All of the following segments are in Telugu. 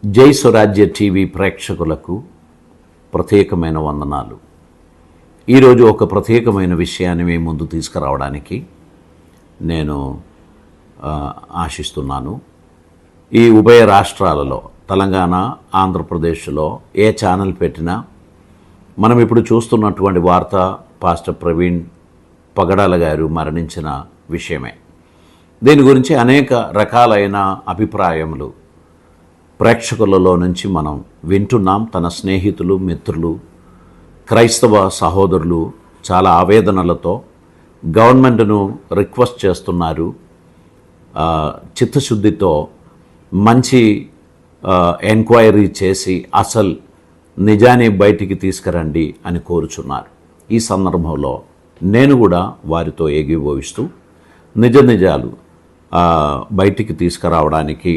జై స్వరాజ్య టీవీ ప్రేక్షకులకు ప్రత్యేకమైన వందనాలు. ఈరోజు ఒక ప్రత్యేకమైన విషయాన్ని మీ ముందు తీసుకురావడానికి నేను ఆశిస్తున్నాను. ఈ ఉభయ రాష్ట్రాలలో తెలంగాణ, ఆంధ్రప్రదేశ్లో ఏ ఛానల్ పెట్టినా మనం ఇప్పుడు చూస్తున్నటువంటి వార్త పాస్టర్ ప్రవీణ్ పగడాల గారు మరణించిన విషయమే. దీని గురించి అనేక రకాలైన అభిప్రాయములు ప్రేక్షకులలో నుంచి మనం వింటున్నాం. తన స్నేహితులు, మిత్రులు, క్రైస్తవ సహోదరులు చాలా ఆవేదనలతో గవర్నమెంట్ను రిక్వెస్ట్ చేస్తున్నారు. చిత్తశుద్ధితో మంచి ఎంక్వైరీ చేసి అసలు నిజాన్ని బయటికి తీసుకురండి అని కోరుచున్నారు. ఈ సందర్భంలో నేను కూడా వారితో ఏకీభవిస్తూ నిజాలు బయటికి తీసుకురావడానికి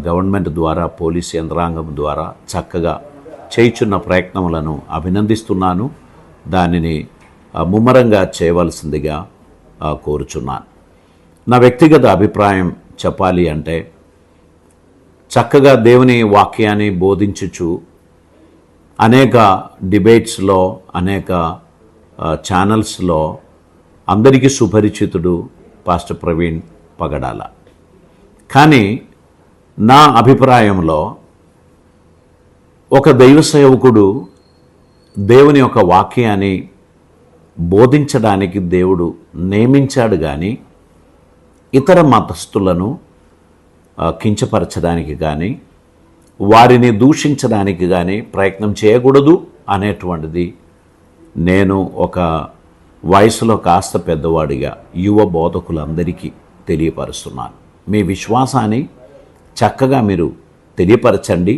గవర్నమెంట్ ద్వారా, పోలీస్ యంత్రాంగం ద్వారా చక్కగా చేయుచున్న ప్రయత్నములను అభినందిస్తున్నాను. దానిని ముమ్మరంగా చేయవలసిందిగా కోరుచున్నాను. నా వ్యక్తిగత అభిప్రాయం చెప్పాలి అంటే, చక్కగా దేవుని వాక్యాన్ని బోధించుచు అనేక డిబేట్స్లో, అనేక ఛానల్స్లో అందరికీ సుపరిచితుడు పాస్టర్ ప్రవీణ్ పగడాల. కానీ నా అభిప్రాయంలో ఒక దైవ సేవకుడు దేవుని యొక్క వాక్యాన్ని బోధించడానికి దేవుడు నియమించాడు, కానీ ఇతర మతస్థులను కించపరచడానికి కానీ వారిని దూషించడానికి కానీ ప్రయత్నం చేయకూడదు అనేటువంటిది నేను ఒక వయసులో కాస్త పెద్దవాడిగా యువ బోధకులందరికీ తెలియపరుస్తున్నాను. మీ విశ్వాసాన్ని చక్కగా మీరు తెలియపరచండి,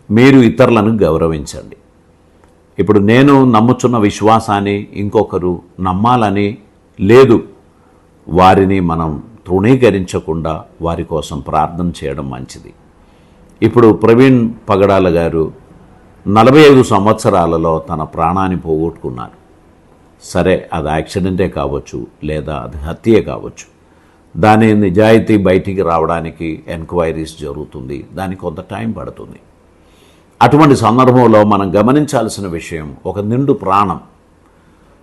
మీరు ఇతరులను గౌరవించండి. ఇప్పుడు నేను నమ్ముచున్న విశ్వాసాన్ని ఇంకొకరు నమ్మాలని లేదు. వారిని మనం తృణీకరించకుండా వారి కోసం ప్రార్థన చేయడం మంచిది. ఇప్పుడు ప్రవీణ్ పగడాల గారు 45 సంవత్సరాలలో తన ప్రాణాన్ని పోగొట్టుకున్నారు. సరే, అది యాక్సిడెంటే కావచ్చు, లేదా అది హత్యే కావచ్చు. దాని నిజాయితీ బయటికి రావడానికి ఎంక్వైరీస్ జరుగుతుంది, దానికి కొంత టైం పడుతుంది. అటువంటి సందర్భంలో మనం గమనించాల్సిన విషయం, ఒక నిండు ప్రాణం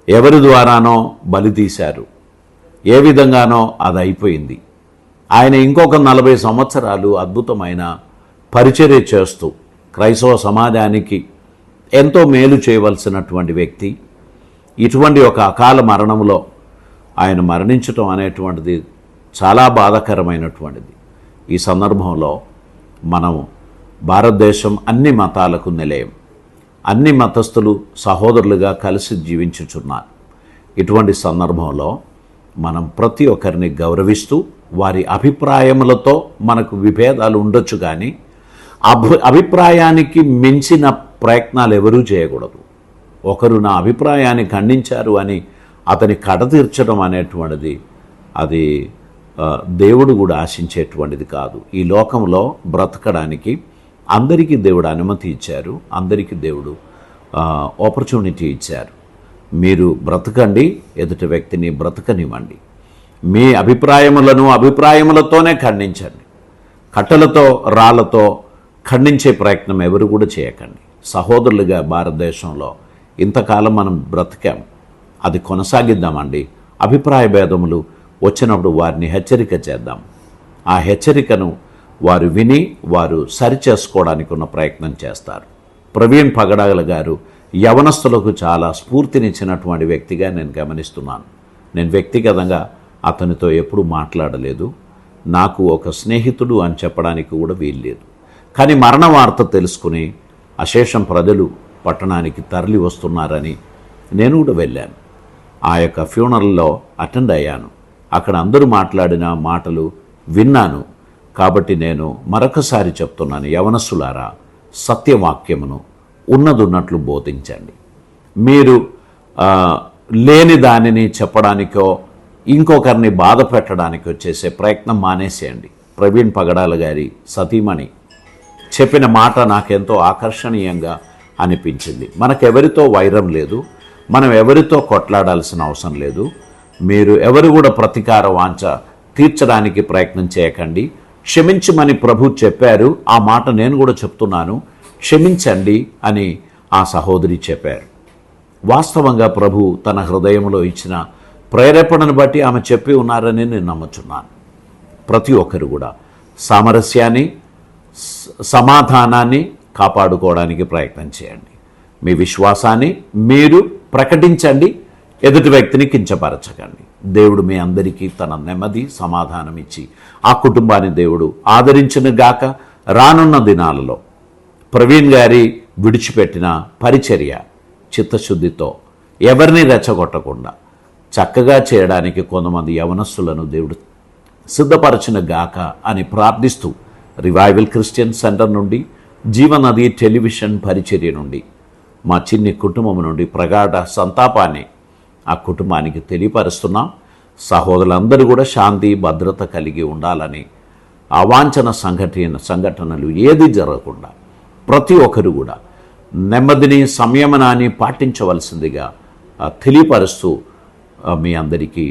ఎవరి ద్వారానో బలి తీశారు, ఏ విధంగానో అది అయిపోయింది. ఆయన ఇంకొక 40 సంవత్సరాలు అద్భుతమైన పరిచర్య చేస్తూ క్రైస్తవ సమాజానికి ఎంతో మేలు చేయవలసినటువంటి వ్యక్తి ఇటువంటి ఒక అకాల మరణంలో ఆయన మరణించటం అనేటువంటిది చాలా బాధాకరమైనటువంటిది. ఈ సందర్భంలో మనం భారతదేశం అన్ని మతాలకు నిలయం, అన్ని మతస్థులు సహోదరులుగా కలిసి జీవించుచున్నారు. ఇటువంటి సందర్భంలో మనం ప్రతి ఒక్కరిని గౌరవిస్తూ, వారి అభిప్రాయములతో మనకు విభేదాలు ఉండొచ్చు, కానీ అభిప్రాయానికి మించిన ప్రయత్నాలు ఎవరూ చేయకూడదు. ఒకరు నా అభిప్రాయాన్ని ఖండించారు అని అతని కడతీర్చడం అనేటువంటిది అది దేవుడు కూడా ఆశించేటువంటిది కాదు. ఈ లోకంలో బ్రతకడానికి అందరికీ దేవుడు అనుమతి ఇచ్చారు, అందరికీ దేవుడు ఆపర్చునిటీ ఇచ్చారు. మీరు బ్రతకండి, ఎదుటి వ్యక్తిని బ్రతకనివ్వండి. మీ అభిప్రాయములతోనే ఖండించండి. కట్టెలతో, రాళ్లతో ఖండించే ప్రయత్నం ఎవరు కూడా చేయకండి. సహోదరులుగా భారతదేశంలో ఇంతకాలం మనం బ్రతికాం, అది కొనసాగిద్దామండి. అభిప్రాయ భేదములు వచ్చినప్పుడు వారిని హెచ్చరిక చేద్దాం. ఆ హెచ్చరికను వారు విని వారు సరిచేసుకోవడానికి ఉన్న ప్రయత్నం చేస్తారు. ప్రవీణ్ పగడాల గారు యవనస్తులకు చాలా స్ఫూర్తినిచ్చినటువంటి వ్యక్తిగా నేను గమనిస్తున్నాను. నేను వ్యక్తిగతంగా అతనితో ఎప్పుడూ మాట్లాడలేదు, నాకు ఒక స్నేహితుడు అని చెప్పడానికి కూడా వీల్లేదు. కానీ మరణ వార్త తెలుసుకుని అశేషం ప్రజలు పట్టణానికి తరలి వస్తున్నారని నేను కూడా వెళ్ళాను. ఆ యొక్క ఫ్యూనరల్లో అటెండ్ అయ్యాను. అక్కడ అందరూ మాట్లాడిన మాటలు విన్నాను. కాబట్టి నేను మరొకసారి చెప్తున్నాను, యవనస్సులారా, సత్యవాక్యమును ఉన్నదున్నట్లు బోధించండి. మీరు లేని దానిని చెప్పడానికో ఇంకొకరిని బాధ పెట్టడానికో చేసే ప్రయత్నం మానేసేయండి. ప్రవీణ్ పగడాల గారి సతీమణి చెప్పిన మాట నాకెంతో ఆకర్షణీయంగా అనిపించింది. మనకెవరితో వైరం లేదు, మనం ఎవరితో కొట్లాడాల్సిన అవసరం లేదు. మీరు ఎవరు కూడా ప్రతీకార వాంఛ తీర్చడానికి ప్రయత్నం చేయకండి. క్షమించమని ప్రభు చెప్పారు. ఆ మాట నేను కూడా చెప్తున్నాను, క్షమించండి అని ఆ సహోదరి చెప్పారు. వాస్తవంగా ప్రభు తన హృదయంలో ఇచ్చిన ప్రేరేపణను బట్టి ఆమె చెప్పి ఉన్నారని నేను నమ్ముచున్నాను. ప్రతి ఒక్కరు కూడా సామరస్యాన్ని, సమాధానాన్ని కాపాడుకోవడానికి ప్రయత్నం చేయండి. మీ విశ్వాసాన్ని మీరు ప్రకటించండి, ఎదుటి వ్యక్తిని కించపరచకండి. దేవుడు మీ అందరికీ తన నెమ్మది, సమాధానం ఇచ్చి ఆ కుటుంబాన్ని దేవుడు ఆదరించును గాక. రానున్న దినాలలో ప్రవీణ్ గారి విడిచిపెట్టిన పరిచర్య చిత్తశుద్ధితో ఎవరిని రెచ్చగొట్టకుండా చక్కగా చేయడానికి కొంతమంది యవనస్తులను దేవుడు సిద్ధపరచిన గాక అని ప్రార్థిస్తూ, రివైవల్ క్రిస్టియన్ సెంటర్ నుండి, జీవనది టెలివిజన్ పరిచర్య నుండి, మా చిన్ని కుటుంబం నుండి ప్రగాఢ సంతాపాన్ని ఆ కుటుంబానికి తెలియపరుస్తున్నాం. సహోదరులందరూ కూడా శాంతి, భద్రత కలిగి ఉండాలని, అవాంఛన సంఘటనలు ఏది జరగకుండా ప్రతి ఒక్కరు కూడా నెమ్మదిని, సంయమనాన్ని పాటించవలసిందిగా తెలియపరుస్తూ మీ అందరికీ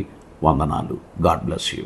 వందనాలు. God bless you.